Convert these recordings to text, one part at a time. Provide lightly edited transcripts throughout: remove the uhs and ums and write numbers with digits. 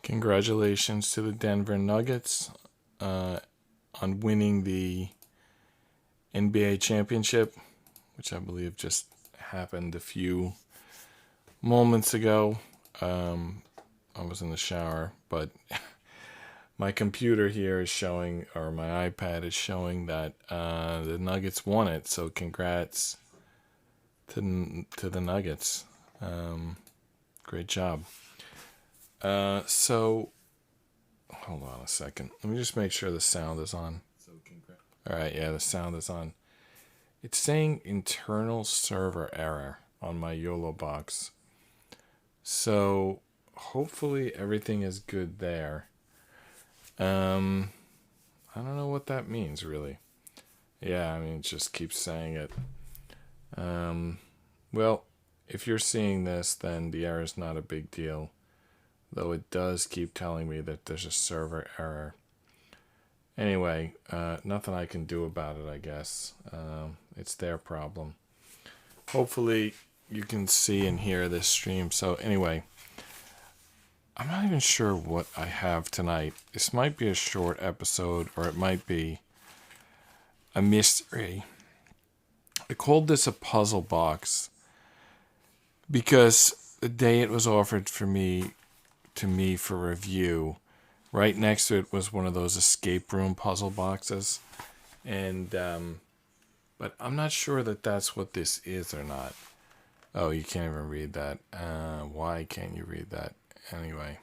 Congratulations to the Denver Nuggets on winning the NBA championship, which I believe just happened a few moments ago. I was in the shower, but my computer here is showing, or my iPad is showing that the Nuggets won it. So congrats to the Nuggets. Great job. So hold on a second. Let me just make sure the sound is on. All right, yeah, the sound is on. It's saying internal server error on my YOLO box. So hopefully everything is good there. I don't know what that means really. Yeah, I mean, it just keeps saying it. Well, if you're seeing this, then the error is not a big deal. Though it does keep telling me that there's a server error. Anyway, nothing I can do about it, I guess. It's their problem. Hopefully you can see and hear this stream. So anyway, I'm not even sure what I have tonight. This might be a short episode, or it might be a mystery. I called this a puzzle box because the day it was offered to me for review, right next to it was one of those escape room puzzle boxes, and but I'm not sure that that's what this is or not. Oh, you can't even read that. Why can't you read that? Anyway,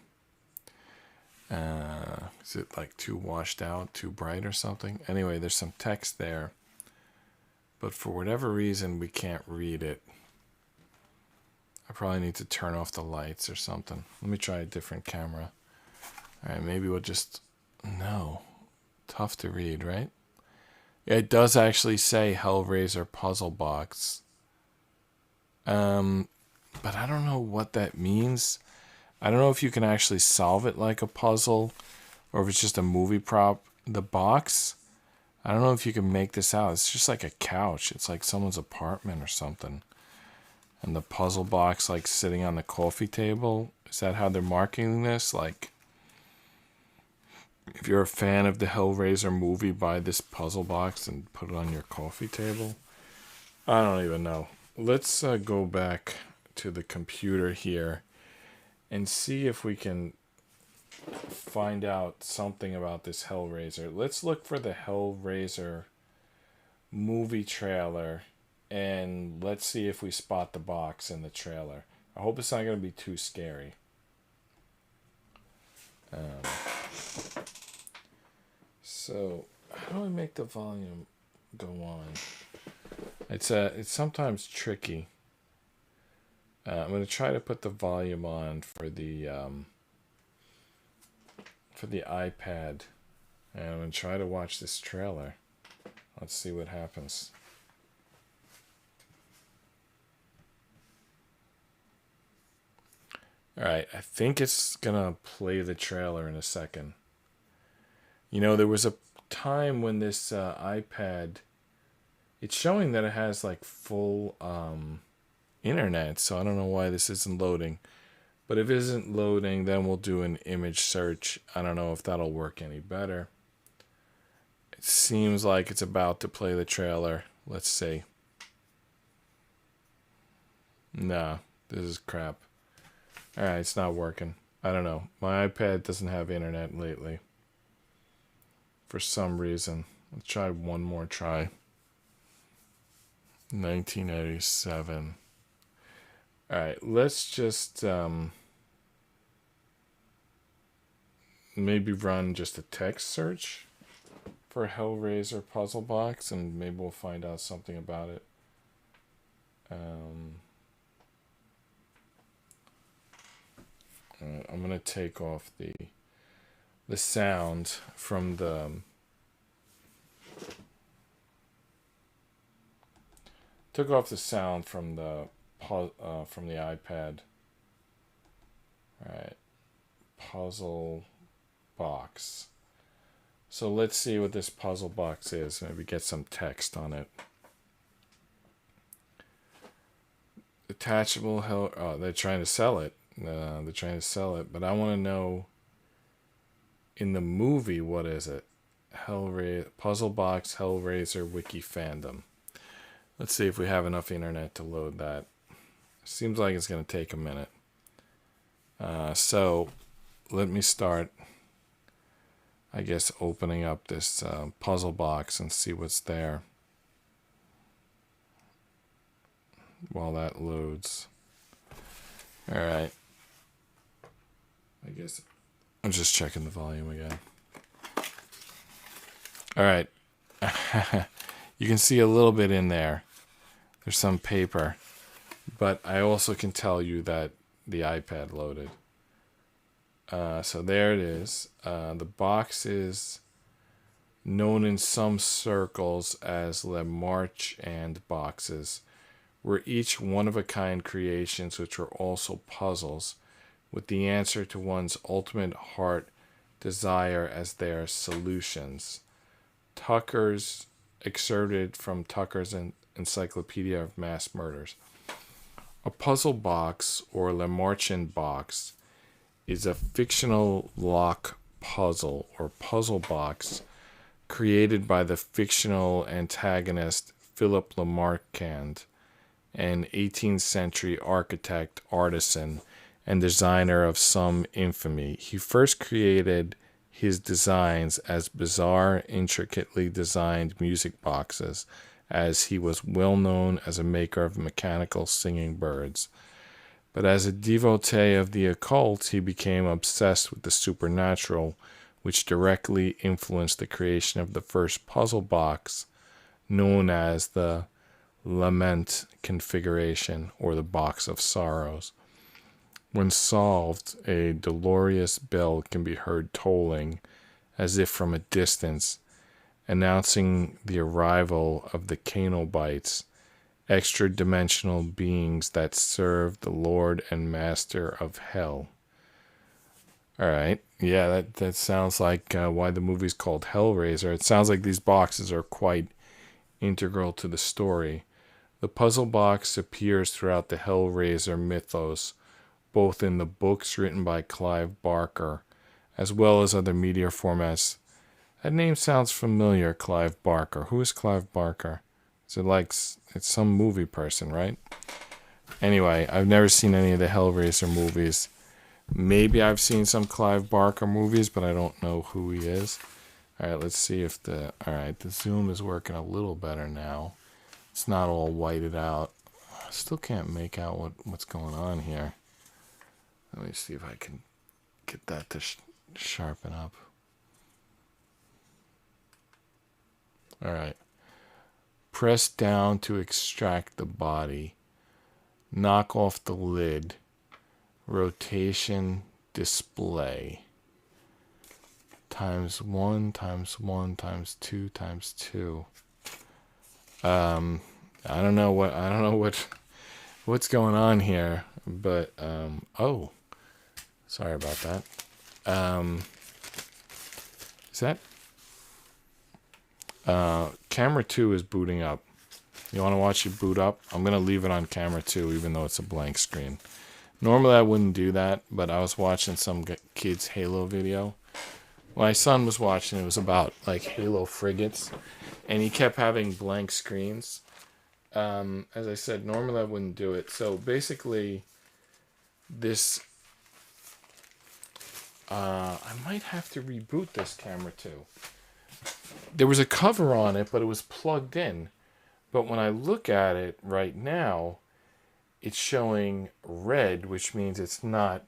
is it like too washed out, too bright or something? Anyway, there's some text there, but for whatever reason we can't read it. I probably need to turn off the lights or something. Let me try a different camera. All right, maybe we'll just... No. Tough to read, right? Yeah, it does actually say Hellraiser puzzle box. But I don't know what that means. I don't know if you can actually solve it like a puzzle, or if it's just a movie prop. The box, I don't know if you can make this out. It's just like a couch. It's like someone's apartment or something. And the puzzle box, like, sitting on the coffee table. Is that how they're marketing this? Like, if you're a fan of the Hellraiser movie, buy this puzzle box and put it on your coffee table. I don't even know. Let's go back to the computer here and see if we can find out something about this Hellraiser. Let's look for the Hellraiser movie trailer, and let's see if we spot the box in the trailer. I hope it's not going to be too scary. So, how do I make the volume go on? It's sometimes tricky. I'm going to try to put the volume on for the iPad, and I'm going to try to watch this trailer. Let's see what happens. Alright, I think it's gonna play the trailer in a second. You know, there was a time when this iPad, it's showing that it has like full internet, so I don't know why this isn't loading. But if it isn't loading, then we'll do an image search. I don't know if that'll work any better. It seems like it's about to play the trailer. Let's see. Nah, this is crap. Alright, it's not working. I don't know. My iPad doesn't have internet lately. For some reason. Let's try one more try. 1987. Alright, let's just maybe run just a text search for Hellraiser puzzle box, and maybe we'll find out something about it. I'm going to take off the sound from the took off the sound from the iPad. All right, puzzle box. So let's see what this puzzle box is. Maybe get some text on it. Attachable hell. Oh, they're trying to sell it. They're trying to sell it, but I want to know in the movie, what is it? Hellraiser, Puzzle Box, Hellraiser, Wiki Fandom. Let's see if we have enough internet to load that. Seems like it's going to take a minute. So let me start, I guess, opening up this puzzle box and see what's there while that loads. All right. I guess I'm just checking the volume again. All right. You can see a little bit in there. There's some paper. But I also can tell you that the iPad loaded. So there it is. The box is known in some circles as Le Marchand boxes, were each one-of-a-kind creations which were also puzzles, with the answer to one's ultimate heart desire as their solutions. Tucker's excerpted from Tucker's Encyclopedia of Mass Murders. A puzzle box, or Le Marchand box, is a fictional lock puzzle or puzzle box created by the fictional antagonist Philip Le Marchand, an 18th century architect, artisan, and designer of some infamy. He first created his designs as bizarre, intricately designed music boxes, as he was well known as a maker of mechanical singing birds. But as a devotee of the occult, he became obsessed with the supernatural, which directly influenced the creation of the first puzzle box, known as the Lament configuration, or the Box of Sorrows. When solved, a dolorous bell can be heard tolling, as if from a distance, announcing the arrival of the Canobites, extra-dimensional beings that serve the Lord and Master of Hell. All right. Yeah, that sounds like why the movie's called Hellraiser. It sounds like these boxes are quite integral to the story. The puzzle box appears throughout the Hellraiser mythos, both in the books written by Clive Barker, as well as other media formats. That name sounds familiar, Clive Barker. Who is Clive Barker? Is it like, it's some movie person, right? Anyway, I've never seen any of the Hellraiser movies. Maybe I've seen some Clive Barker movies, but I don't know who he is. All right, let's see if the zoom is working a little better now. It's not all whited out. I still can't make out what's going on here. Let me see if I can get that to sharpen up. All right. Press down to extract the body. Knock off the lid. Rotation display. Times 1, times 1, times 2, times 2. I don't know what's going on here, but oh, sorry about that. Is that camera 2 is booting up. You want to watch it boot up? I'm gonna leave it on camera 2, even though it's a blank screen. Normally I wouldn't do that, but I was watching some kid's Halo video. My son was watching. It was about like Halo frigates, and he kept having blank screens. As I said, normally I wouldn't do it. So basically, this I might have to reboot this camera too. There was a cover on it, but it was plugged in. But when I look at it right now, it's showing red, which means it's not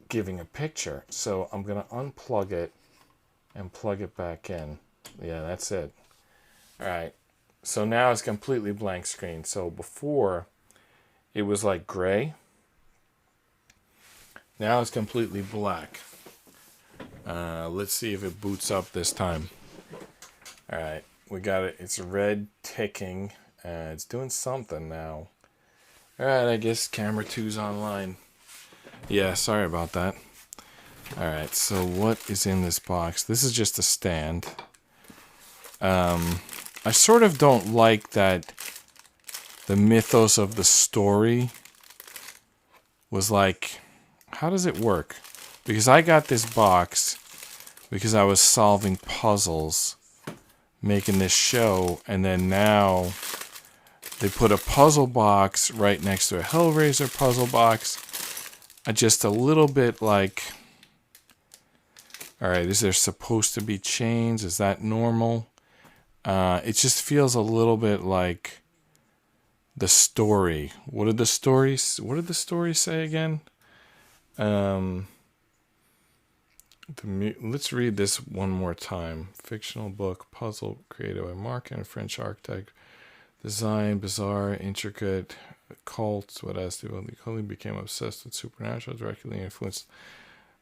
giving a picture. So I'm going to unplug it and plug it back in. Yeah, that's it. All right. So now it's completely blank screen. So before it was like gray. Now it's completely black. Let's see if it boots up this time. All right. We got it. It's red ticking. It's doing something now. All right. I guess camera 2's online. Yeah, sorry about that. All right, so what is in this box? This is just a stand. I sort of don't like that the mythos of the story was like, how does it work? because I got this box because I was solving puzzles, making this show, and then now they put a puzzle box right next to a Hellraiser puzzle box. Just a little bit like, all right, is there supposed to be chains? Is that normal? It just feels a little bit like the story. What did the story say again? Let's read this one more time. Fictional book, puzzle created by Mark and a French architect. Design, bizarre, intricate, cults. What else? The Cully became obsessed with supernatural, directly influenced.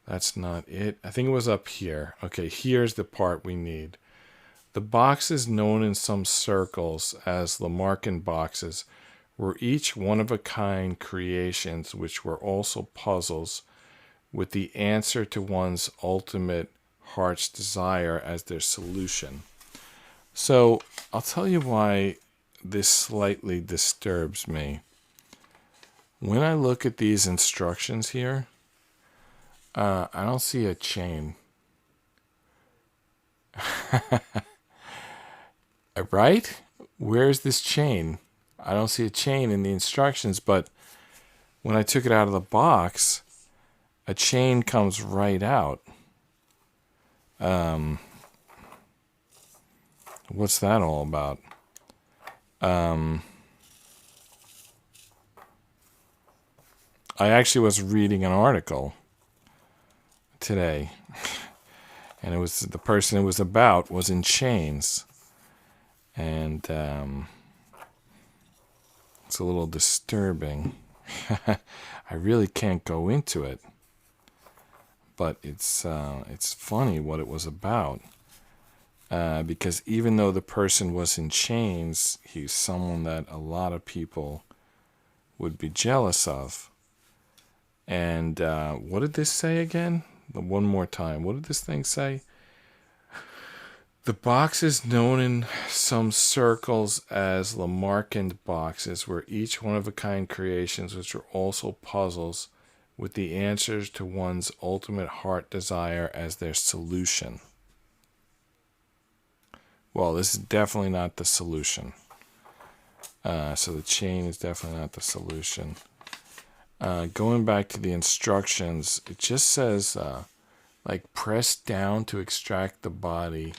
That's not it. I think it was up here. Okay, here's the part we need. The boxes known in some circles as Lamarckian boxes were each one-of-a-kind creations which were also puzzles with the answer to one's ultimate heart's desire as their solution. So I'll tell you why this slightly disturbs me. When I look at these instructions here, I don't see a chain. Right? Where's this chain? I don't see a chain in the instructions, but when I took it out of the box, a chain comes right out. What's that all about? I actually was reading an article today, and it was the person it was about was in chains, and it's a little disturbing. I really can't go into it, but it's funny what it was about, because even though the person was in chains, he's someone that a lot of people would be jealous of. And what did this say again? One more time. What did this thing say? The boxes known in some circles as Lamarckian boxes were each one-of-a-kind creations which were also puzzles with the answers to one's ultimate heart desire as their solution. Well, this is definitely not the solution. So the chain is definitely not the solution. Going back to the instructions, it just says, like, press down to extract the body.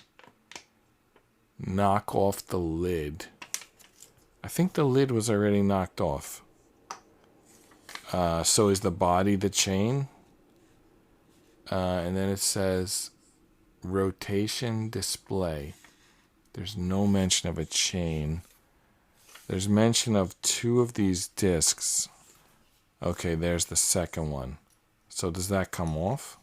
Knock off the lid. I think the lid was already knocked off. So is the body the chain? And then it says rotation display. There's no mention of a chain. There's mention of 2 of these discs. Okay, there's the second one. So does that come off?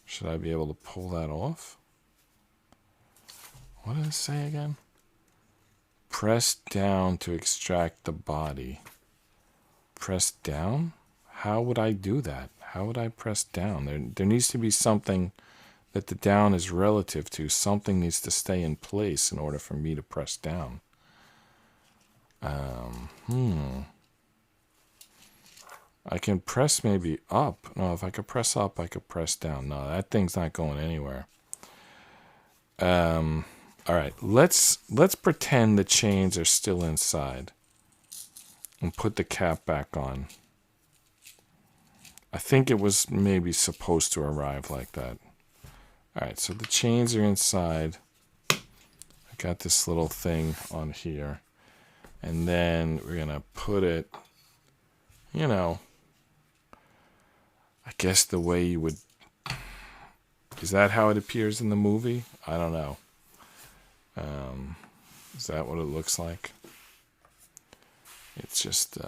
Should I be able to pull that off? What did it say again? Press down to extract the body. Press down? How would I do that? How would I press down? There needs to be something that the down is relative to. Something needs to stay in place in order for me to press down. I can press maybe up. No, if I could press up, I could press down. No, that thing's not going anywhere. All right, let's pretend the chains are still inside and put the cap back on. I think it was maybe supposed to arrive like that. All right, so the chains are inside. I got this little thing on here. And then we're going to put it, you know, I guess the way you would... Is that how it appears in the movie? I don't know. Is that what it looks like? It's just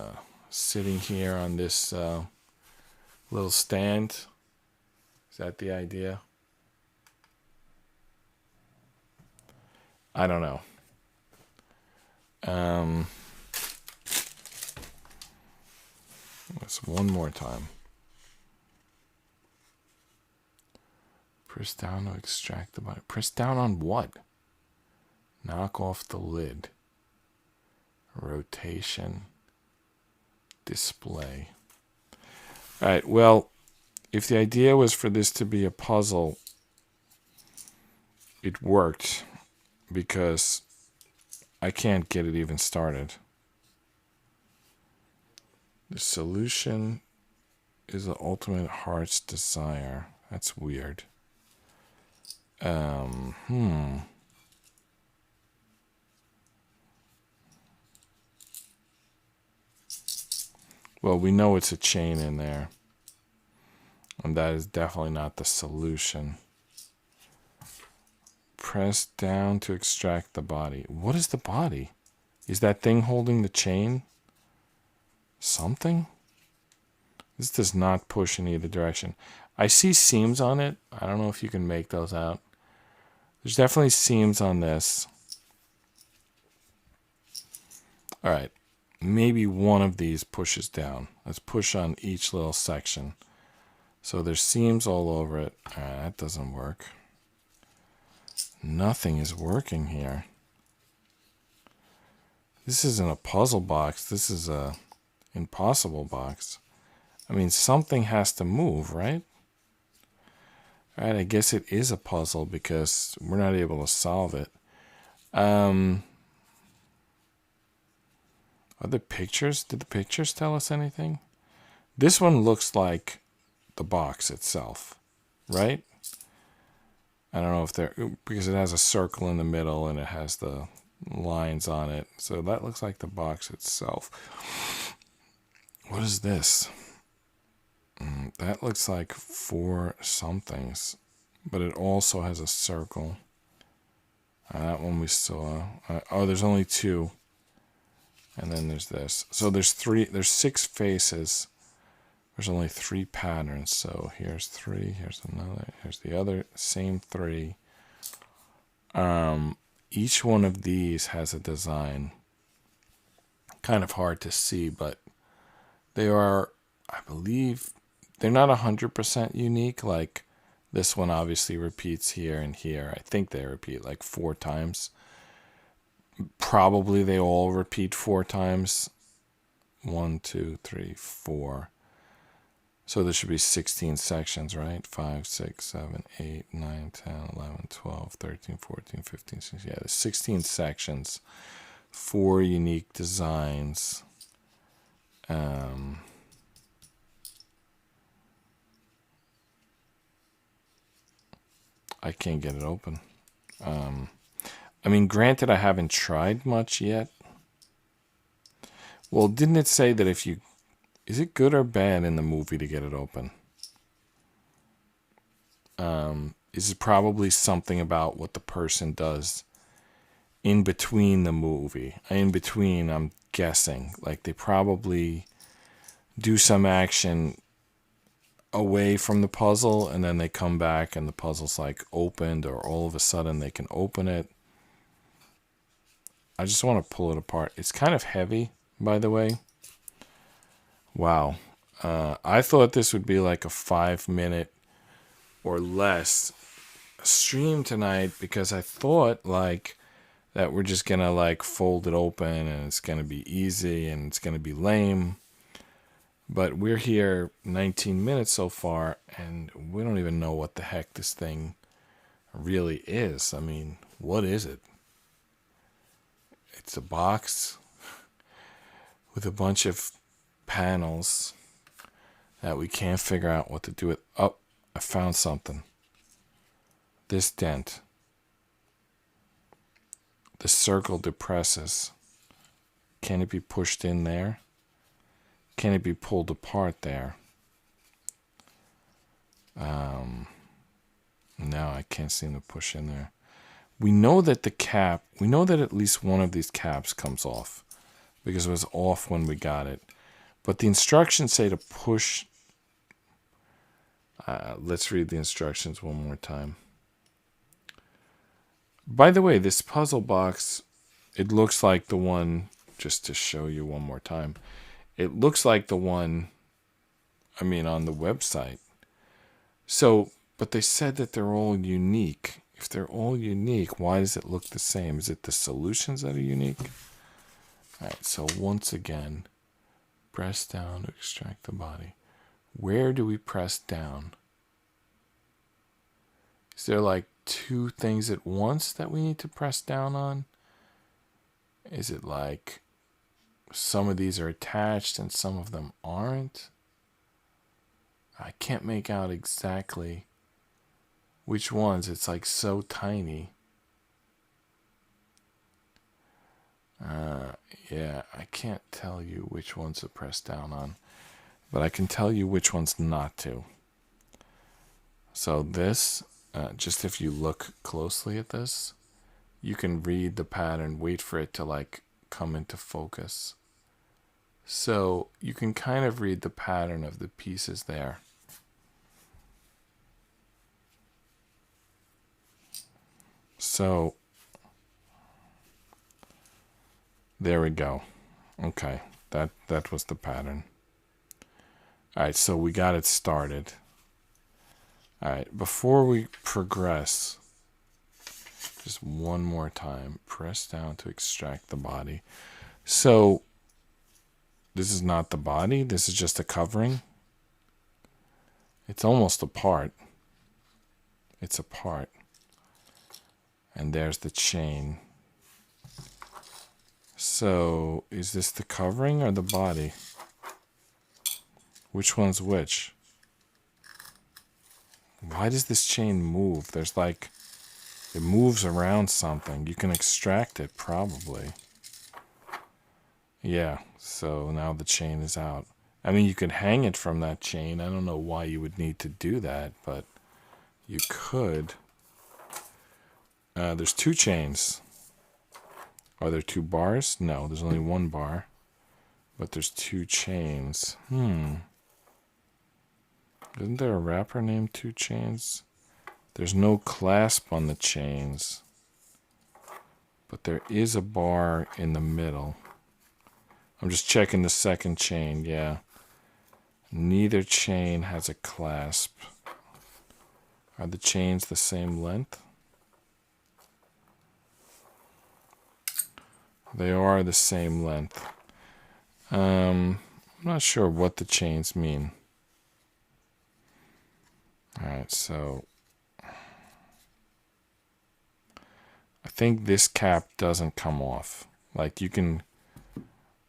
sitting here on this little stand. Is that the idea? I don't know. Let's one more time. Press down to extract the body. Press down on what? Knock off the lid. Rotation. Display. All right, well, if the idea was for this to be a puzzle, it worked because I can't get it even started. The solution is the ultimate heart's desire. That's weird. Well, we know it's a chain in there. And that is definitely not the solution. Press down to extract the body. What is the body? Is that thing holding the chain? Something? This does not push in either direction. I see seams on it. I don't know if you can make those out. There's definitely seams on this. All right. Maybe one of these pushes down. Let's push on each little section. So there's seams all over it. All right, that doesn't work. Nothing is working here. This isn't a puzzle box. This is a impossible box. I mean, something has to move, right? All right, I guess it is a puzzle because we're not able to solve it. Are the pictures? Did the pictures tell us anything? This one looks like the box itself, right? I don't know if they're, because it has a circle in the middle and it has the lines on it. So that looks like the box itself. What is this? That looks like 4 somethings, but it also has a circle. That one we saw. Oh, there's only 2. And then there's this. So there's 6 faces. There's only 3 patterns. So here's 3, here's another, here's the other, same 3. Each one of these has a design. Kind of hard to see, but they are, I believe, they're not 100% unique. Like this one obviously repeats here and here. I think they repeat like 4 times. Probably they all repeat 4 times. 1, 2, 3, 4. So there should be 16 sections, right? 5, 6, 7, 8, 9, 10, 11, 12, 13, 14, 15, 16. Yeah, there's 16 sections. 4 unique designs. I can't get it open. I mean, granted, I haven't tried much yet. Well, didn't it say that if you... Is it good or bad in the movie to get it open? Is it probably something about what the person does in between the movie? In between, I'm guessing. Like, they probably do some action away from the puzzle, and then they come back and the puzzle's like opened, or all of a sudden they can open it. I just want to pull it apart. It's kind of heavy, by the way. Wow. I thought this would be like a 5-minute or less stream tonight, because I thought like that we're just gonna like fold it open and it's gonna be easy and it's gonna be lame. But we're here 19 minutes so far, and we don't even know what the heck this thing really is. I mean, what is it? It's a box with a bunch of panels that we can't figure out what to do with. Oh, I found something. This dent. The circle depresses. Can it be pushed in there? Can it be pulled apart there? No, I can't seem to push in there. We know that the cap, we know that at least one of these caps comes off, because it was off when we got it. But the instructions say to push. Let's read the instructions one more time. By the way, this puzzle box, it looks like the one, just to show you one more time, it looks like the one, I mean, on the website. So, but they said that they're all unique. If they're all unique, why does it look the same? Is it the solutions that are unique? All right, so once again, press down to extract the body. Where do we press down? Is there like two things at once that we need to press down on? Is it like some of these are attached and some of them aren't? I can't make out exactly which ones. It's like so tiny. Yeah, I can't tell you which ones to press down on, but I can tell you which ones not to. So this, just if you look closely at this, you can read the pattern, wait for it to like come into focus. So you can kind of read the pattern of the pieces there. So there we go. Okay, that was the pattern. All right, so we got it started. All right, before we progress, just one more time, press down to extract the body. So this is not the body, this is just a covering. It's almost a part. It's a part. And there's the chain. So is this the covering or the body? Which one's which? Why does this chain move? There's like, it moves around something. You can extract it probably. Yeah, so now the chain is out. I mean, you could hang it from that chain. I don't know why you would need to do that, but you could. There's two chains. Are there two bars? No, there's only one bar. But there's two chains. Isn't there a rapper named Two Chains? There's no clasp on the chains. But there is a bar in the middle. I'm just checking the second chain, yeah. Neither chain has a clasp. Are the chains the same length? They are the same length. I'm not sure what the chains mean. Alright, so I think this cap doesn't come off. Like you can,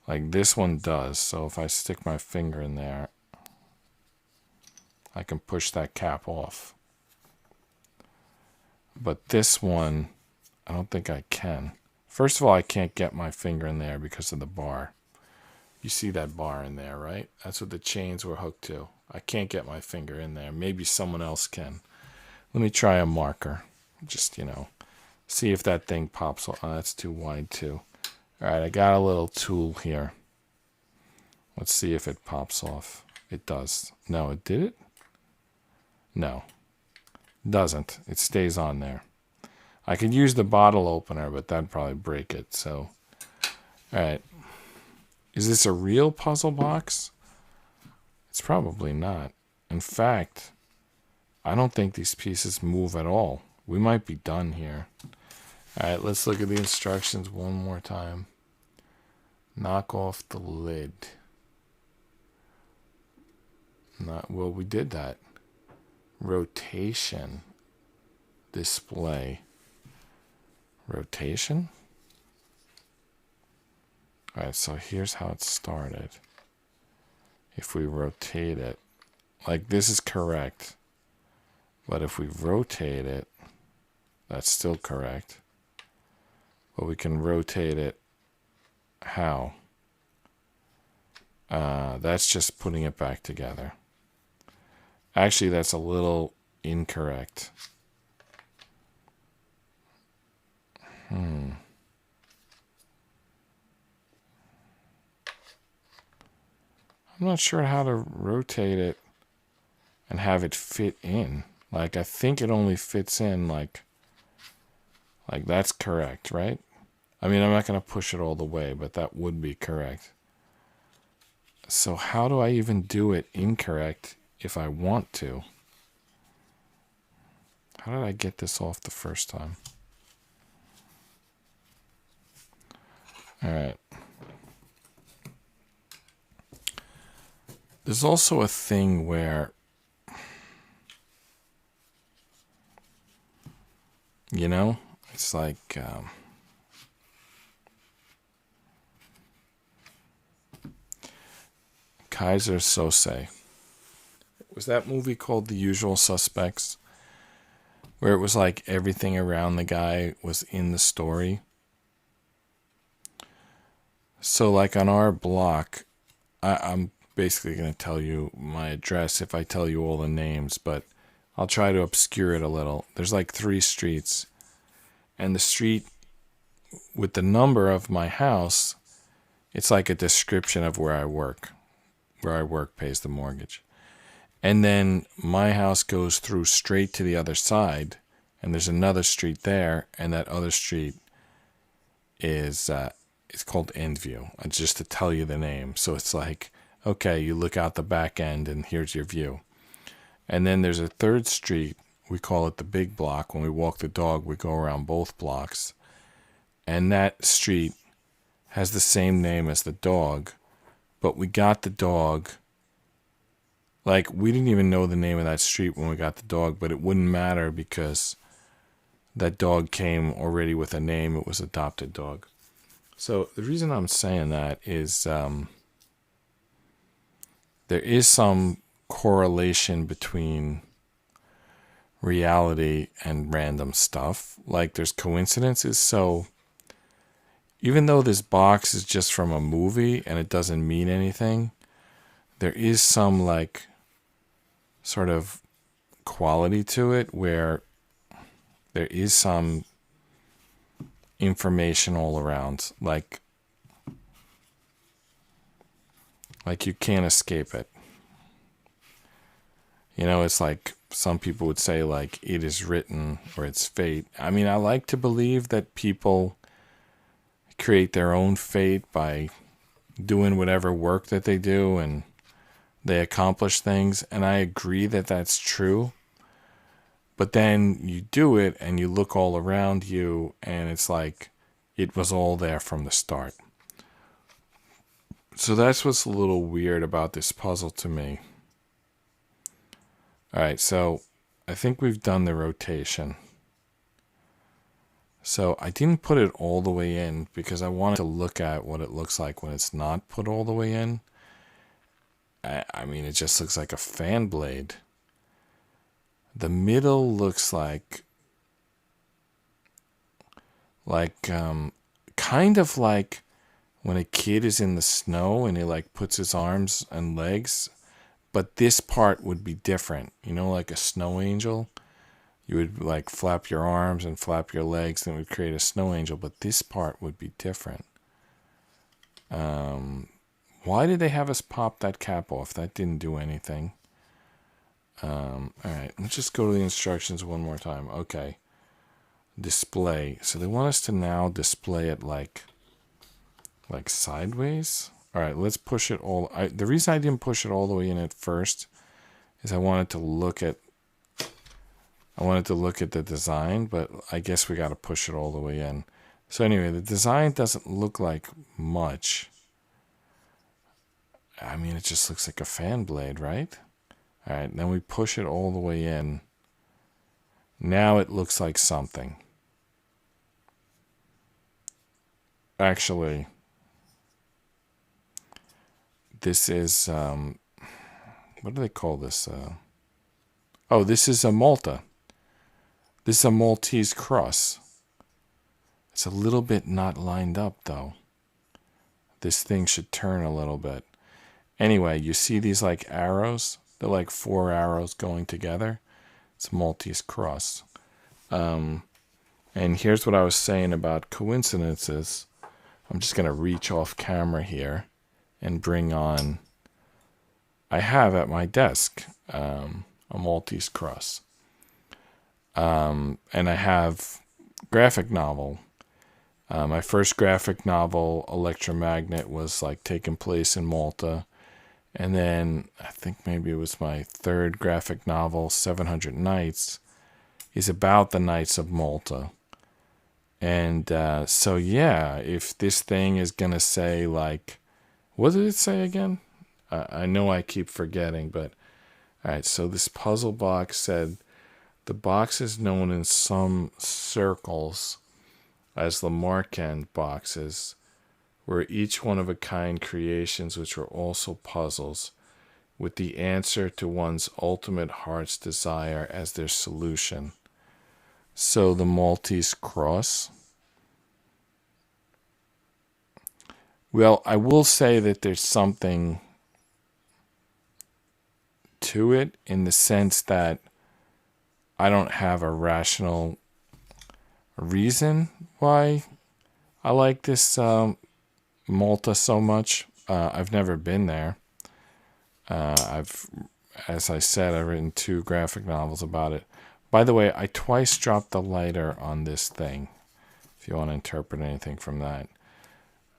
like this one does. So if I stick my finger in there, I can push that cap off. But this one, I don't think I can. First of all, I can't get my finger in there because of the bar. You see that bar in there, right? That's what the chains were hooked to. I can't get my finger in there. Maybe someone else can. Let me try a marker. Just, see if that thing pops off. Oh, that's too wide too. All right, I got a little tool here. Let's see if it pops off. It does. No, it did it? No. Doesn't. It stays on there. I could use the bottle opener, but that'd probably break it. So, all right. Is this a real puzzle box? It's probably not. In fact, I don't think these pieces move at all. We might be done here. All right, let's look at the instructions one more time. Knock off the lid. Well, we did that. Rotation. Display. Rotation? Alright, so here's how it started. If we rotate it, like this is correct. But if we rotate it, that's still correct. But we can rotate it how? That's just putting it back together. Actually, that's a little incorrect. I'm not sure how to rotate it and have it fit in. Like, I think it only fits in like that's correct, right? I mean, I'm not going to push it all the way, but that would be correct. So how do I even do it incorrect if I want to? How did I get this off the first time? All right. There's also a thing where, you know, it's like Kaiser Sose. Was that movie called The Usual Suspects? Where it was like everything around the guy was in the story. So like on our block, I'm basically going to tell you my address if I tell you all the names, but I'll try to obscure it a little. There's like 3 streets, and the street with the number of my house, it's like a description of where I work. Where I work pays the mortgage. And then my house goes through straight to the other side, and there's another street there, and that other street is it's called Endview, just to tell you the name. So it's like, okay, you look out the back end, and here's your view. And then there's a 3rd street. We call it the big block. When we walk the dog, we go around both blocks. And that street has the same name as the dog, but we got the dog. Like, we didn't even know the name of that street when we got the dog, but it wouldn't matter because that dog came already with a name. It was an adopted dog. So the reason I'm saying that is there is some correlation between reality and random stuff. Like, there's coincidences. So even though this box is just from a movie and it doesn't mean anything, there is some like sort of quality to it where there is some information all around. Like you can't escape it. You know, it's like some people would say like it is written or it's fate. I mean, I like to believe that people create their own fate by doing whatever work that they do and they accomplish things, and I agree that that's true. But then you do it and you look all around you and it's like it was all there from the start. So that's what's a little weird about this puzzle to me. All right, so I think we've done the rotation. So I didn't put it all the way in because I wanted to look at what it looks like when it's not put all the way in. I mean, it just looks like a fan blade. The middle looks like kind of like when a kid is in the snow and he like puts his arms and legs, but this part would be different. You know, like a snow angel. You would like flap your arms and flap your legs and it would create a snow angel, but this part would be different. Why did they have us pop that cap off? That didn't do anything. All right, let's just go to the instructions one more time. Okay. Display. So they want us to now display it like sideways. All right, let's push it all. The reason I didn't push it all the way in at first is I wanted to look at the design, but I guess we got to push it all the way in. So anyway, the design doesn't look like much. I mean, it just looks like a fan blade, right? All right, then we push it all the way in. Now it looks like something. Actually, this is, what do they call this? Oh, this is a Malta. This is a Maltese cross. It's a little bit not lined up, though. This thing should turn a little bit. Anyway, you see these like arrows? They're like 4 arrows going together. It's Maltese cross. And here's what I was saying about coincidences. I'm just going to reach off camera here and bring on, I have at my desk a Maltese cross. And I have graphic novel. My first graphic novel, Electromagnet, was like taking place in Malta. And then I think maybe it was my third graphic novel, 700 Nights, is about the Knights of Malta. And so, yeah, if this thing is going to say like, what did it say again? I know I keep forgetting, but all right. So this puzzle box said the box is known in some circles as the Marquand boxes, were each one-of-a-kind creations which were also puzzles, with the answer to one's ultimate heart's desire as their solution. So the Maltese cross. Well, I will say that there's something to it in the sense that I don't have a rational reason why I like this Malta so much. I've never been there. As I said, I've written 2 graphic novels about it. By the way, I twice dropped the lighter on this thing, if you want to interpret anything from that.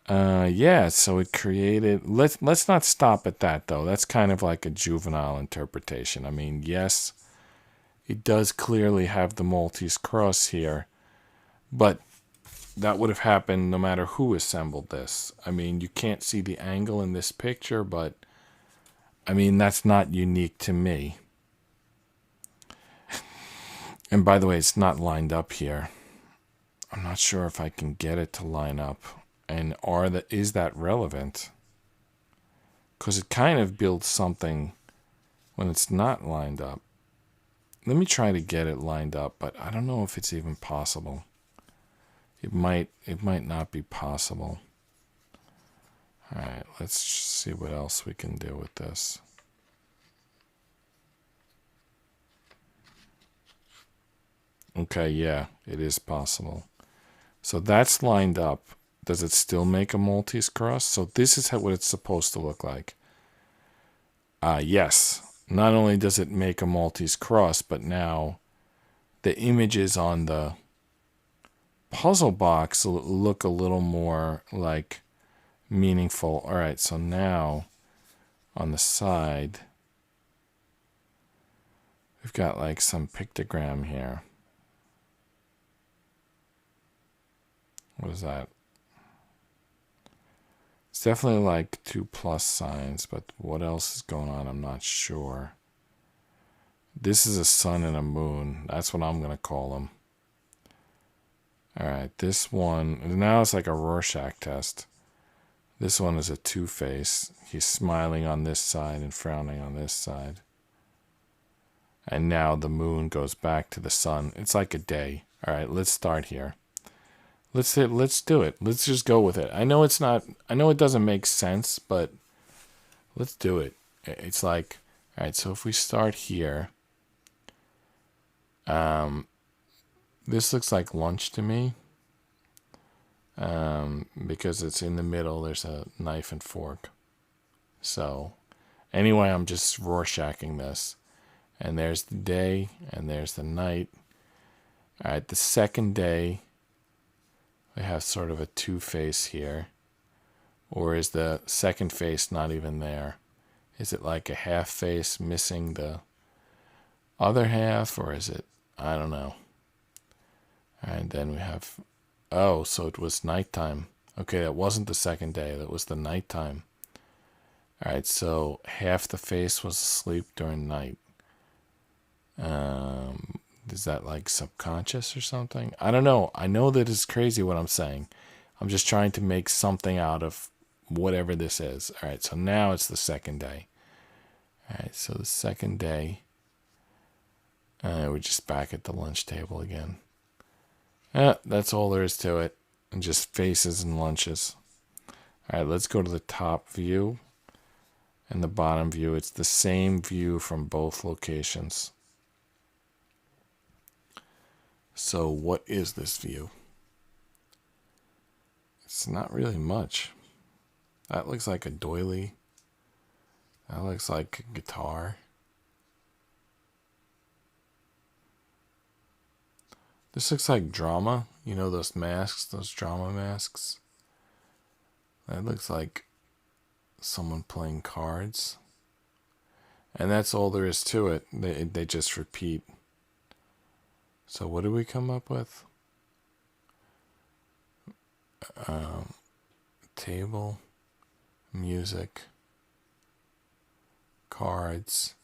Yeah, so it created... Let's not stop at that, though. That's kind of like a juvenile interpretation. I mean, yes, it does clearly have the Maltese cross here, but that would have happened no matter who assembled this. I mean, you can't see the angle in this picture, but I mean, that's not unique to me. And by the way, it's not lined up here. I'm not sure if I can get it to line up. And is that relevant? Because it kind of builds something when it's not lined up. Let me try to get it lined up, but I don't know if it's even possible. It might not be possible. All right, let's see what else we can do with this. Okay, yeah, it is possible. So that's lined up. Does it still make a Maltese cross? So this is what it's supposed to look like. Yes. Not only does it make a Maltese cross, but now the images on the puzzle box look a little more like meaningful. All right, so now on the side, we've got like some pictogram here. What is that? It's definitely like 2 plus signs, but what else is going on? I'm not sure. This is a sun and a moon. That's what I'm going to call them. All right, this one, now it's like a Rorschach test. This one is a Two-Face. He's smiling on this side and frowning on this side. And now the moon goes back to the sun. It's like a day. All right, let's start here. Let's do it. Let's just go with it. I know it doesn't make sense, but let's do it. It's like, all right, so if we start here, this looks like lunch to me. Because it's in the middle, there's a knife and fork. So anyway, I'm just Rorschaching this. And there's the day, and there's the night. All right, the second day, we have sort of a Two-Face here. Or is the second face not even there? Is it like a half face missing the other half? Or is it, I don't know. And then we have, oh, so it was nighttime. Okay, that wasn't the second day. That was the nighttime. All right, so half the face was asleep during night. Is that like subconscious or something? I don't know. I know that it's crazy what I'm saying. I'm just trying to make something out of whatever this is. All right, so now it's the second day. All right, so the second day, we're just back at the lunch table again. That's all there is to it. And just faces and lunches. All right, let's go to the top view and the bottom view. It's the same view from both locations. So what is this view? It's not really much. That looks like a doily. That looks like a guitar. This looks like drama. You know those masks, those drama masks? That looks like someone playing cards. And that's all there is to it. They just repeat. So what do we come up with? Table, music, cards,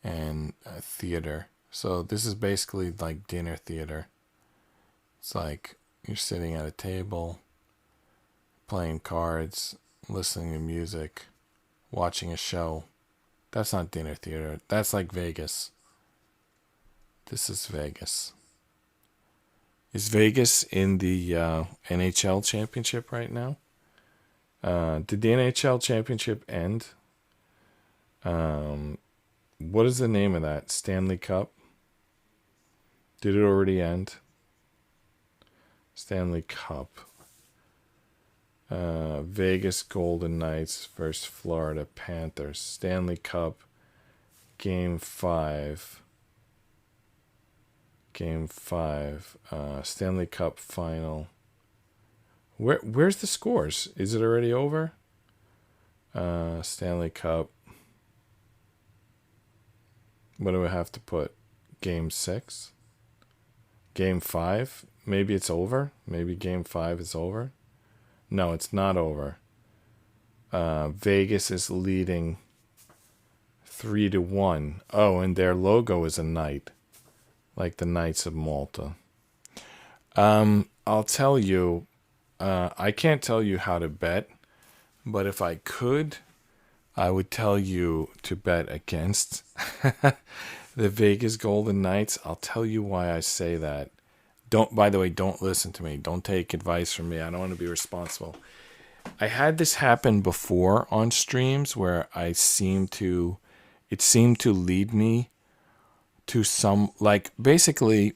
and theater. So this is basically like dinner theater. It's like you're sitting at a table, playing cards, listening to music, watching a show. That's not dinner theater. That's like Vegas. This is Vegas. Is Vegas in the NHL championship right now? Did the NHL championship end? What is the name of that? Stanley Cup? Did it already end? Stanley Cup. Vegas Golden Knights versus Florida Panthers. Stanley Cup. Game 5. Game 5. Stanley Cup final. Where's the scores? Is it already over? Stanley Cup. What do I have to put? Game 6? Game 5? Maybe it's over? Maybe Game 5 is over? No, it's not over. Vegas is leading 3-1. Oh, and their logo is a knight. Like the Knights of Malta. I'll tell you, I can't tell you how to bet, but if I could, I would tell you to bet against the Vegas Golden Knights. I'll tell you why I say that. By the way, don't listen to me. Don't take advice from me. I don't want to be responsible. I had this happen before on streams where it seemed to lead me to some, like, basically,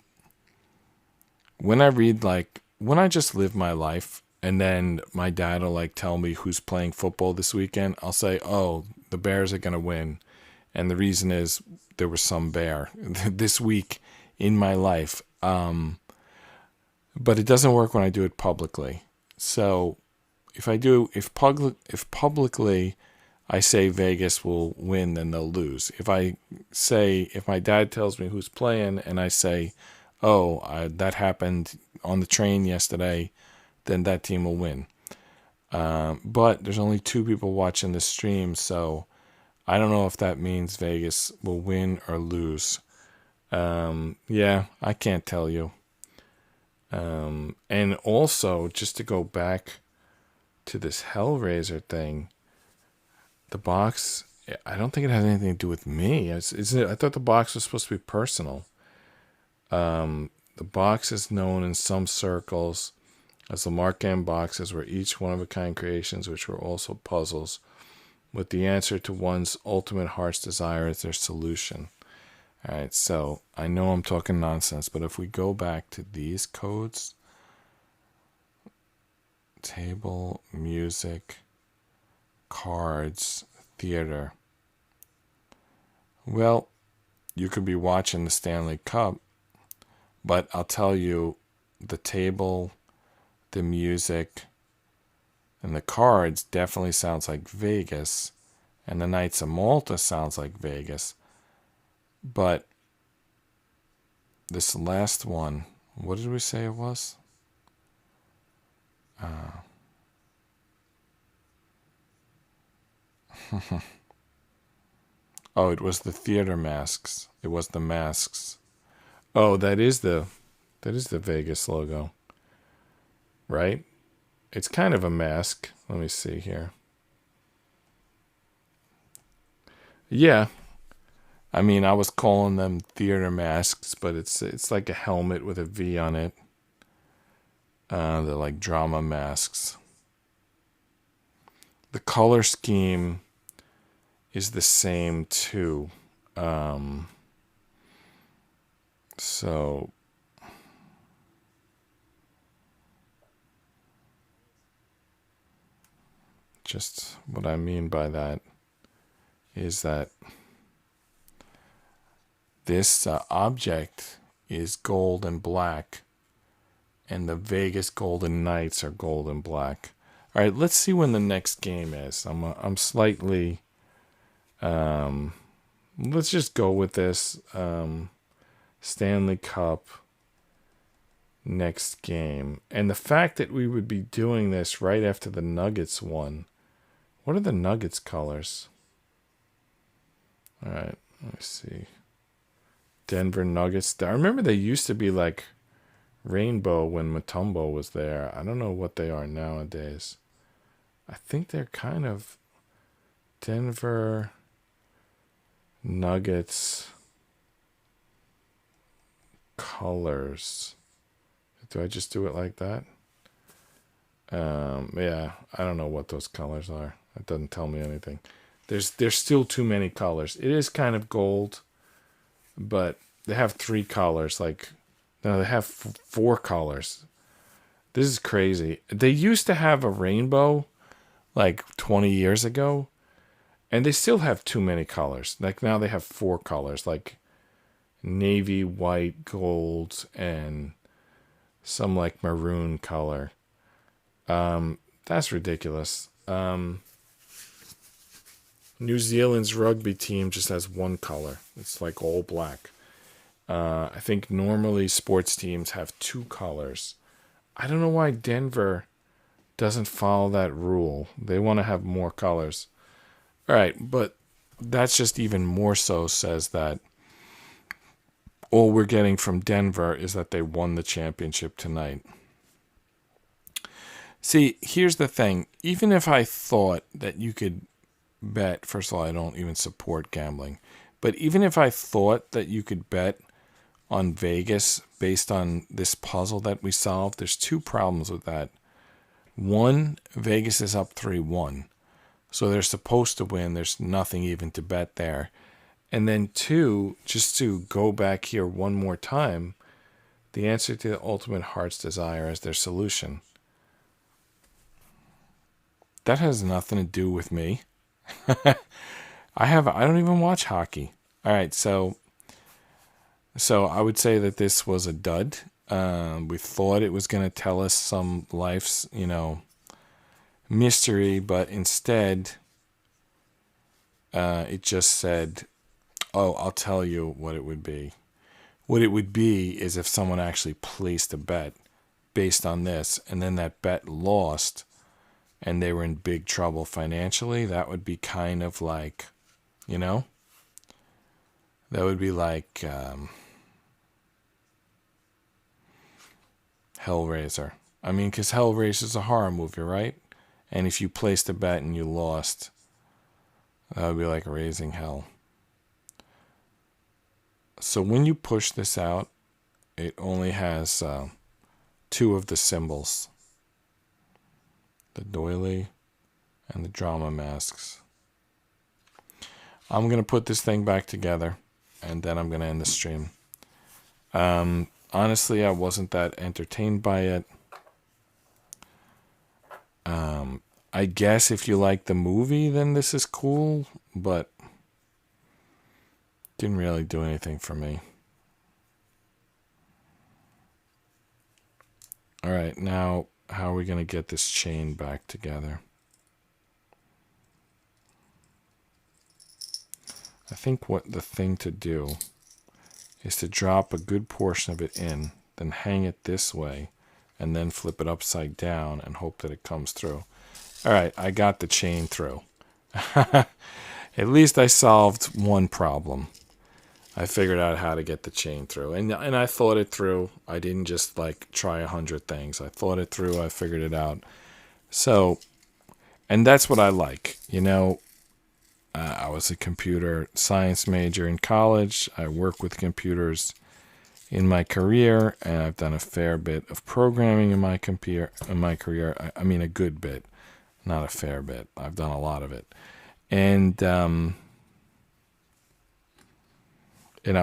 when I just live my life and then my dad will like tell me who's playing football this weekend, I'll say, oh, the Bears are going to win. And the reason is there was some bear this week in my life. But it doesn't work when I do it publicly. So if publicly I say Vegas will win, then they'll lose. If my dad tells me who's playing and I say, that happened on the train yesterday, then that team will win. But there's only 2 people watching the stream, so I don't know if that means Vegas will win or lose. Yeah, I can't tell you. And also, just to go back to this Hellraiser thing, the box, I don't think it has anything to do with me. I thought the box was supposed to be personal. The box is known in some circles as the Mark M boxes, were each one-of-a-kind creations, which were also puzzles, with the answer to one's ultimate heart's desire as their solution. All right, so I know I'm talking nonsense, but if we go back to these codes, table, music, cards, theater. Well, you could be watching the Stanley Cup, but I'll tell you, the table, the music, and the cards definitely sounds like Vegas, and the Knights of Malta sounds like Vegas. But this last one, what did we say it was? Oh, it was the theater masks. It was the masks. Oh, that is the Vegas logo. Right? It's kind of a mask. Let me see here. Yeah. I mean, I was calling them theater masks, but it's like a helmet with a V on it. They're like drama masks. The color scheme is the same too. So just what I mean by that is that this object is gold and black, and the Vegas Golden Knights are gold and black. All right, let's see when the next game is. I'm slightly. Let's just go with this. Stanley Cup next game, and the fact that we would be doing this right after the Nuggets won. What are the Nuggets colors? All right, let me see. Denver Nuggets. I remember they used to be like rainbow when Mutombo was there. I don't know what they are nowadays. I think they're kind of Denver Nuggets colors. Do I just do it like that? Yeah, I don't know what those colors are. It doesn't tell me anything. There's still too many colors. It is kind of gold, but they have 3 colors. Like, no, they have 4 colors. This is crazy. They used to have a rainbow like 20 years ago, and they still have too many colors. Like now they have 4 colors, like navy, white, gold, and some like maroon color. That's ridiculous. New Zealand's rugby team just has 1 color. It's like all black. I think normally sports teams have 2 colors. I don't know why Denver doesn't follow that rule. They want to have more colors. All right, but that's just even more so says that all we're getting from Denver is that they won the championship tonight. See, here's the thing. Even if I thought that you could bet, first of all, I don't even support gambling, but even if I thought that you could bet on Vegas based on this puzzle that we solved, there's 2 problems with that. One, Vegas is up 3-1. So they're supposed to win. There's nothing even to bet there. And then 2, just to go back here one more time, the answer to the ultimate heart's desire is their solution. That has nothing to do with me. I don't even watch hockey. All right, so I would say that this was a dud. We thought it was going to tell us some life's, mystery, but instead, it just said, "Oh, I'll tell you what it would be. What it would be is if someone actually placed a bet based on this, and then that bet lost, and they were in big trouble financially. That would be kind of like, that would be like." Hellraiser. I mean, because Hellraiser is a horror movie, right? And if you placed a bet and you lost, that would be like raising hell. So when you push this out, it only has 2 of the symbols. The doily and the drama masks. I'm going to put this thing back together, and then I'm going to end the stream. Honestly, I wasn't that entertained by it. I guess if you like the movie, then this is cool, but didn't really do anything for me. All right, now how are we going to get this chain back together? I think what the thing to do is to drop a good portion of it in, then hang it this way, and then flip it upside down and hope that it comes through. All right, I got the chain through. At least I solved one problem. I figured out how to get the chain through. And I thought it through. I didn't just like try 100 things. I thought it through. I figured it out. So, and that's what I like. I was a computer science major in college. I work with computers in my career, and I've done a fair bit of programming in my career. I mean, a good bit, not a fair bit. I've done a lot of it, and I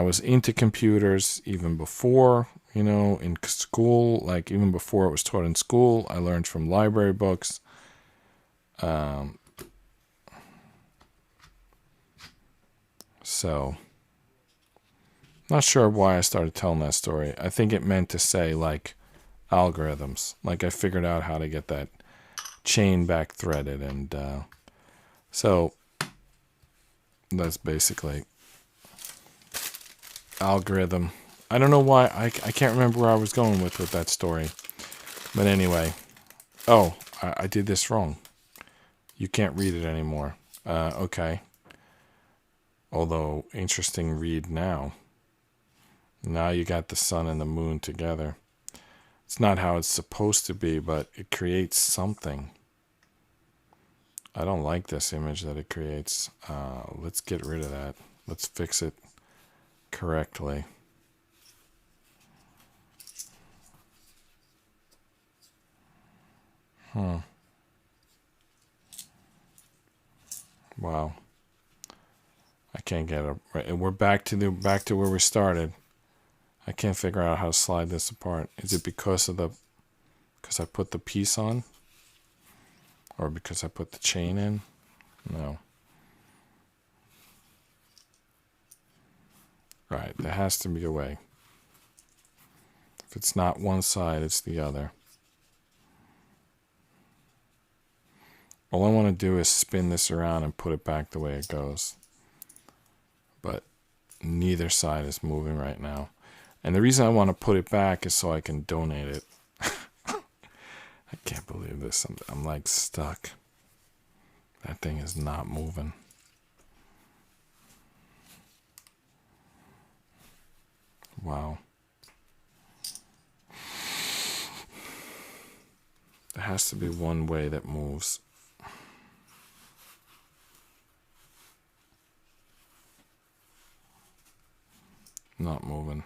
was into computers even before, in school. Like even before it was taught in school, I learned from library books. So, not sure why I started telling that story. I think it meant to say, like, algorithms. Like, I figured out how to get that chain back threaded. And so, that's basically algorithm. I don't know why. I can't remember where I was going with that story. But anyway. Oh, I did this wrong. You can't read it anymore. Okay. Although, interesting read now. Now you got the sun and the moon together. It's not how it's supposed to be, but it creates something. I don't like this image that it creates. Let's get rid of that. Let's fix it correctly. Wow. I can't get it right. We're back to where we started. I can't figure out how to slide this apart. Is it because I put the piece on? Or because I put the chain in? No. Right, there has to be a way. If it's not one side, it's the other. All I want to do is spin this around and put it back the way it goes. But neither side is moving right now. And the reason I want to put it back is so I can donate it. I can't believe this. I'm like stuck. That thing is not moving. Wow. There has to be one way that moves. Not moving.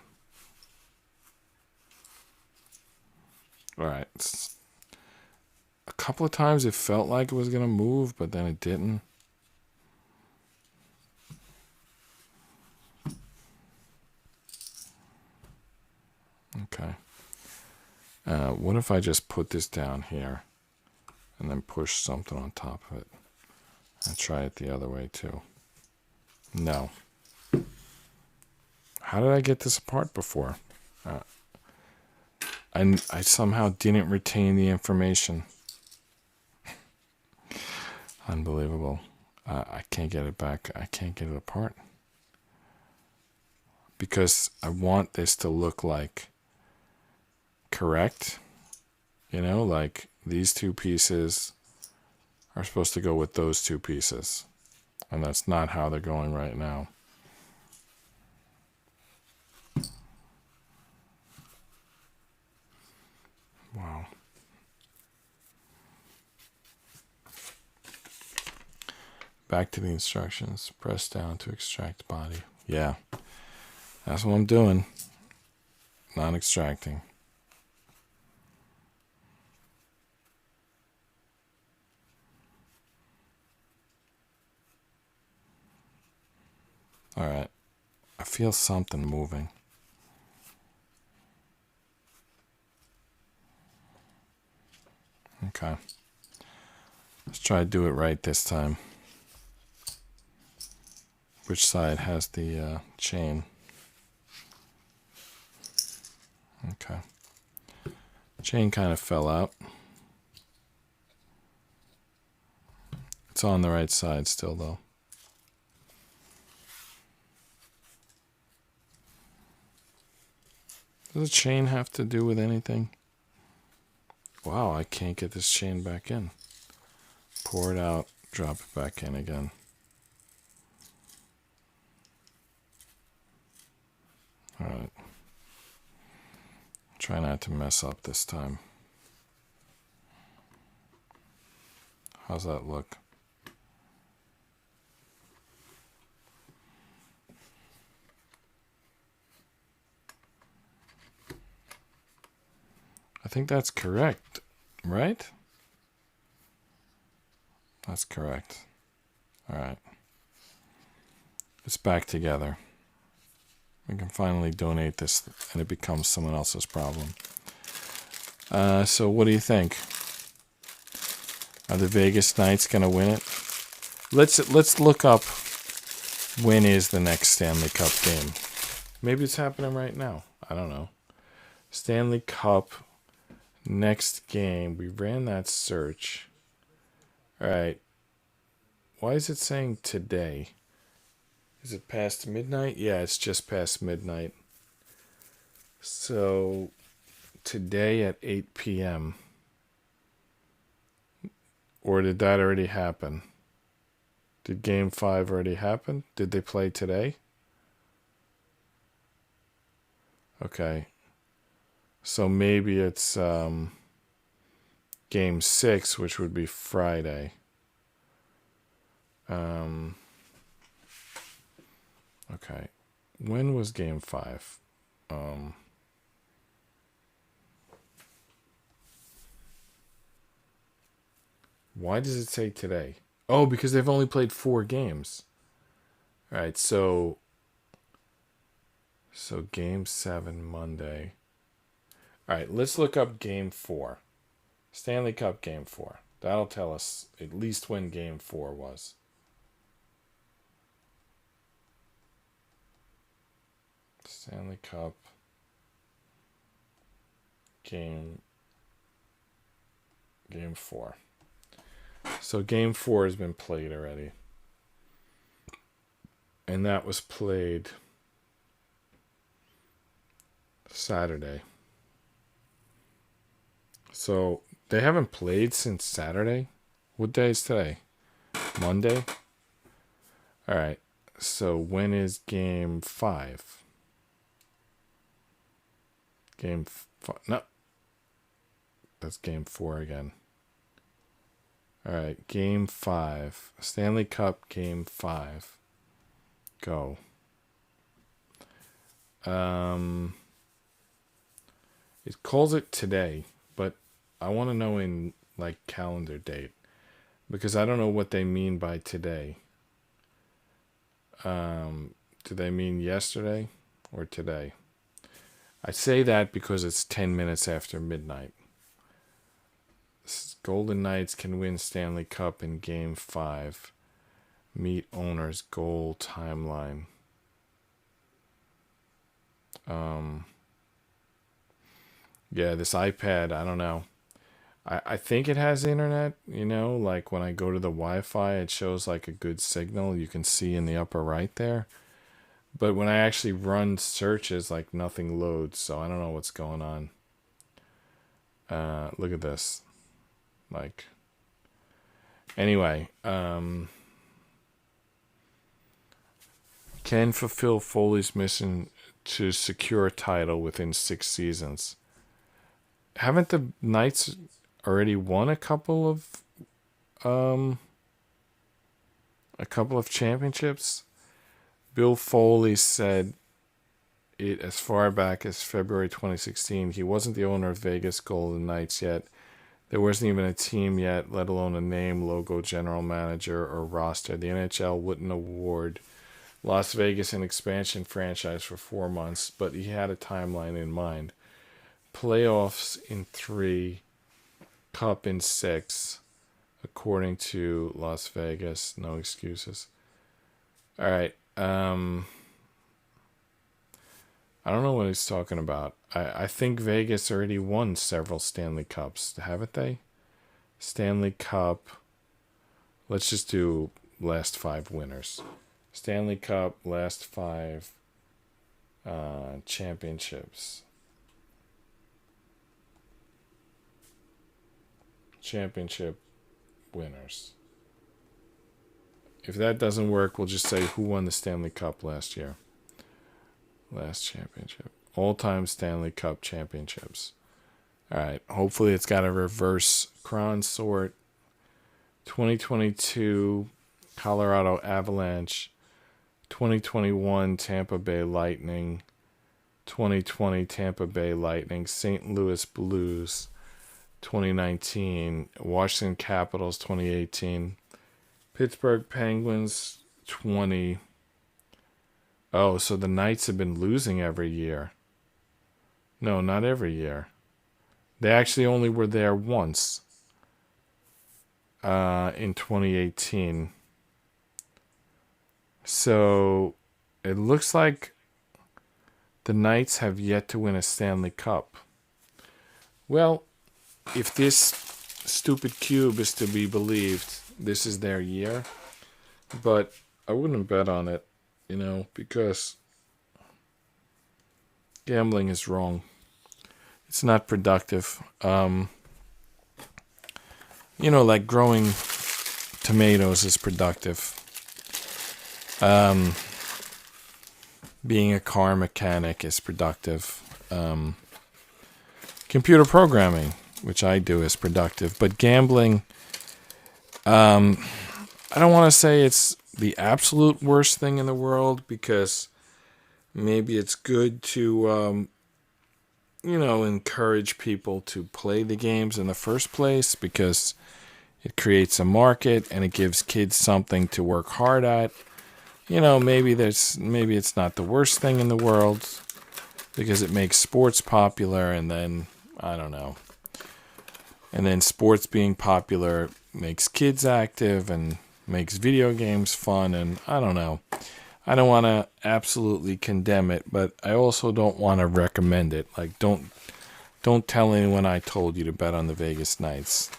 Alright. A couple of times it felt like it was going to move, but then it didn't. Okay. What if I just put this down here and then push something on top of it? And try it the other way too. No. How did I get this apart before? I somehow didn't retain the information. Unbelievable. I can't get it back. I can't get it apart. Because I want this to look like correct. You know, like these two pieces are supposed to go with those two pieces. And that's not how they're going right now. Wow. Back to the instructions. Press down to extract body. Yeah. That's what I'm doing. Not extracting. Alright. I feel something moving. Okay. Let's try to do it right this time. Which side has the chain? Okay. Chain kind of fell out. It's on the right side still, though. Does the chain have to do with anything? Wow, I can't get this chain back in. Pour it out, drop it back in again. Alright. Try not to mess up this time. How's that look? I think that's correct, right? That's correct. Alright. It's back together. We can finally donate this and it becomes someone else's problem. So what do you think? Are the Vegas Knights going to win it? Let's look up when is the next Stanley Cup game. Maybe it's happening right now. I don't know. Stanley Cup next game. We ran that search. All right. Why is it saying today? Is it past midnight? Yeah, it's just past midnight. So today at 8 p.m. Or did that already happen? Did Game 5 already happen? Did they play today? Okay. So maybe it's Game 6, which would be Friday. Okay. When was Game 5? Why does it say today? Oh, because they've only played 4 games. All right, so Game 7 Monday. All right, let's look up Game 4. Stanley Cup Game 4. That'll tell us at least when Game 4 was. Stanley Cup Game 4. So Game 4 has been played already. And that was played Saturday. So they haven't played since Saturday? What day is today? Monday? Alright. So when is Game 5? Game 5. No. That's Game 4 again. Alright. Game 5. Stanley Cup Game 5. Go. It calls it today, but I want to know in like calendar date, because I don't know what they mean by today. Do they mean yesterday or today? I say that because it's 10 minutes after midnight. Golden Knights can win Stanley Cup in Game 5. Meet owners' goal timeline. Yeah, this iPad, I don't know. I think it has internet, like when I go to the Wi-Fi, it shows like a good signal. You can see in the upper right there. But when I actually run searches, like nothing loads, so I don't know what's going on. Look at this. Like, anyway, can fulfill Foley's mission to secure a title within 6 seasons. Haven't the Knights already won a couple of championships? Bill Foley said it as far back as February 2016. He wasn't the owner of Vegas Golden Knights yet. There wasn't even a team yet, let alone a name, logo, general manager, or roster. The NHL wouldn't award Las Vegas an expansion franchise for 4 months, but he had a timeline in mind. Playoffs in 3, Cup in 6, according to Las Vegas. No excuses. All right. I don't know what he's talking about. I think Vegas already won several Stanley Cups, haven't they? Stanley Cup. Let's just do last 5 winners. Stanley Cup, last 5 championships. Championship winners. If that doesn't work, we'll just say who won the Stanley Cup last year. Last championship. All-time Stanley Cup championships. All right. Hopefully it's got a reverse cron sort. 2022 Colorado Avalanche. 2021 Tampa Bay Lightning. 2020 Tampa Bay Lightning. St. Louis Blues. 2019 Washington Capitals. 2018 Pittsburgh Penguins. 20. Oh, so the Knights have been losing every year. No, not every year. They actually only were there once. In 2018. So it looks like the Knights have yet to win a Stanley Cup. Well, if this stupid cube is to be believed, this is their year. But I wouldn't bet on it, because gambling is wrong. It's not productive. Like growing tomatoes is productive. Being a car mechanic is productive. Computer programming, which I do, is productive. But gambling, I don't want to say it's the absolute worst thing in the world, because maybe it's good to, encourage people to play the games in the first place, because it creates a market and it gives kids something to work hard at. Maybe it's not the worst thing in the world, because it makes sports popular, and then I don't know. And then sports being popular makes kids active and makes video games fun, and I don't know. I don't want to absolutely condemn it, but I also don't want to recommend it. Like, don't tell anyone I told you to bet on the Vegas Knights.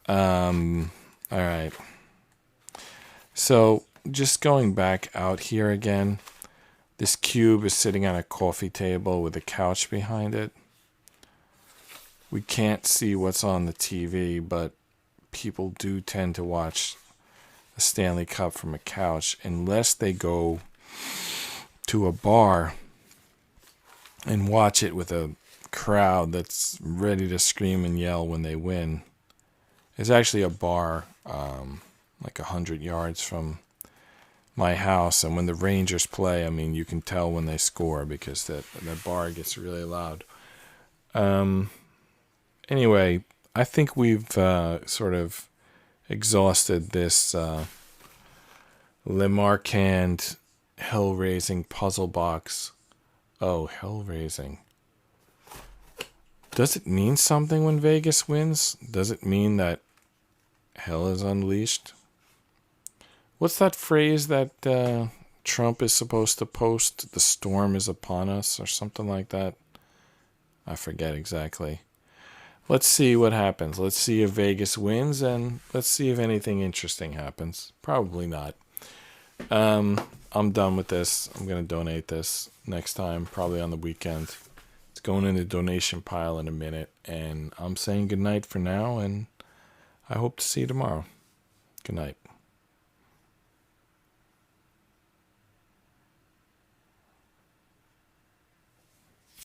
All right. So, just going back out here again, this cube is sitting on a coffee table with a couch behind it. We can't see what's on the TV, but people do tend to watch the Stanley Cup from a couch, unless they go to a bar and watch it with a crowd that's ready to scream and yell when they win. There's actually a bar like 100 yards from my house, and when the Rangers play, I mean, you can tell when they score, because that bar gets really loud. Anyway, I think we've sort of exhausted this Lemarchand hell-raising puzzle box. Oh, hell-raising. Does it mean something when Vegas wins? Does it mean that hell is unleashed? What's that phrase that Trump is supposed to post? The storm is upon us, or something like that? I forget exactly. Let's see what happens. Let's see if Vegas wins, and let's see if anything interesting happens. Probably not. I'm done with this. I'm going to donate this next time, probably on the weekend. It's going in the donation pile in a minute, and I'm saying goodnight for now, and I hope to see you tomorrow. Good night.